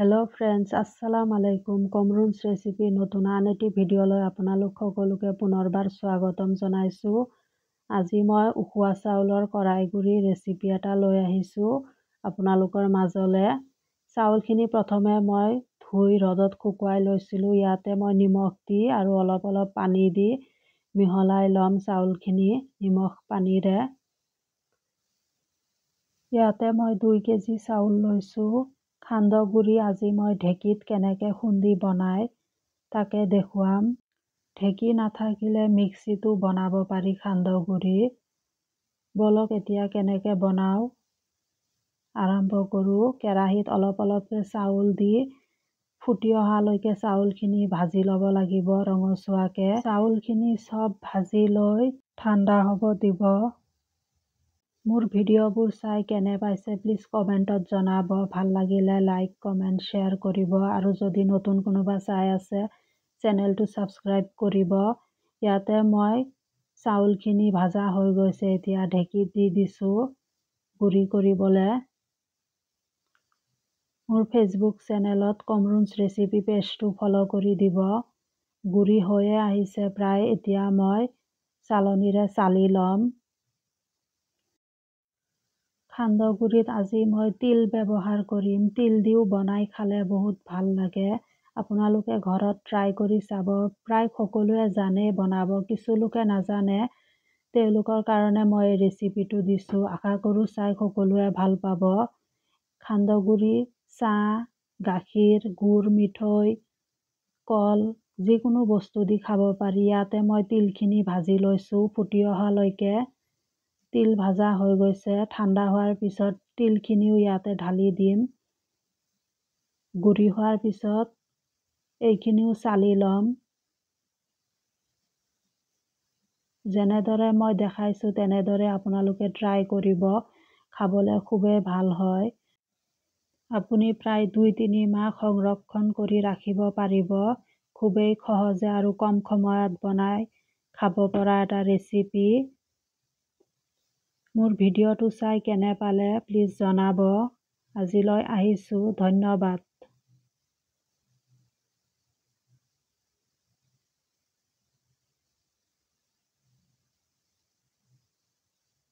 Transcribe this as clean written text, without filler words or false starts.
Hello' friends, আসসালামু আলাইকুম। কমৰুনছ recipe নতুন আন এটি ভিডিঅ'লৈ আপোনালোক সকলোকে পুনৰবাৰ স্বাগতম জনাইছোঁ। আজি মই উখোৱা চাউলৰ কড়াইগুড়ি ৰেচিপি এটা লৈ আহিছোঁ আপোনালোকৰ মাজলৈ। চাউলখিনি প্ৰথমে মই ধুই ৰ'দত শুকুৱাই লৈছিলোঁ। ইয়াতে মই নিমখ দি আৰু অলপ পানী দি মিহলাই ল'ম চাউলখিনি নিমখ পানীৰে। ইয়াতে মই 2 কেজি চাউল লৈছোঁ। সান্দহগুড়ি আজি মই ঢেঁকীত কেনেকৈ খুন্দি বনাই তাকে দেখুৱাম। ঢেঁকী নাথাকিলে মিক্সিতো বনাব পাৰি সান্দহগুড়ি। বলক এতিয়া কেনেকৈ বনাওঁ আৰম্ভ কৰোঁ। কেৰাহীত অলপকৈ চাউল দি ফুটি অহালৈকে চাউলখিনি ভাজি ল'ব লাগিব ৰঙচুৱাকৈ। চাউলখিনি চব ভাজি লৈ ঠাণ্ডা হ'ব দিব। মোৰ ভিডিঅ'বোৰ চাই কেনে পাইছে প্লিজ কমেণ্টত জনাব। ভাল লাগিলে লাইক কমেণ্ট শ্বেয়াৰ কৰিব আৰু যদি নতুন কোনোবা চাই আছে চেনেলটো ছাবস্ক্ৰাইব কৰিব। ইয়াতে মই চাউলখিনি ভাজা হৈ গৈছে। এতিয়া ঢেঁকীত দি দিছোঁ গুড়ি কৰিবলৈ। মোৰ ফেচবুক চেনেলত কমৰুনছ ৰেচিপি পেজটো ফ'ল' কৰি দিব। গুড়ি হৈয়ে আহিছে প্ৰায়। এতিয়া মই চালনীৰে চালি ল'ম। সান্দহগুড়িত আজি মই তিল ব্যৱহাৰ কৰিম। তিল দিও বনাই খালে বহুত ভাল লাগে। আপোনালোকে ঘৰত ট্ৰাই কৰি চাব। প্ৰায় সকলোৱে জানে বনাব, কিছু লোকে নাজানে। তেওঁলোকৰ কাৰণে মই এই ৰেচিপিটো দিছোঁ। আশা কৰোঁ চাই সকলোৱে ভাল পাব। সান্দহগুড়ি চাহ, গাখীৰ, গুড়, মিঠৈ, কল যিকোনো বস্তু দি খাব পাৰি। ইয়াতে মই তিলখিনি ভাজি লৈছোঁ ফুটি অহালৈকে। তিল ভাজা হৈ গৈছে। ঠাণ্ডা হোৱাৰ পিছত তিলখিনিও ইয়াতে ঢালি দিম। গুড়ি হোৱাৰ পিছত এইখিনিও চালি ল'ম। যেনেদৰে মই দেখাইছোঁ তেনেদৰে আপোনালোকে ট্ৰাই কৰিব। খাবলৈ খুবেই ভাল হয়। আপুনি প্ৰায় 2-3 মাহ সংৰক্ষণ কৰি ৰাখিব পাৰিব। খুবেই সহজে আৰু কম সময়ত বনাই খাব পৰা এটা ৰেচিপি। মোৰ ভিডিঅ'টো চাই কেনে পালে প্লিজ জনাব। আজিলৈ আহিছোঁ। ধন্যবাদ।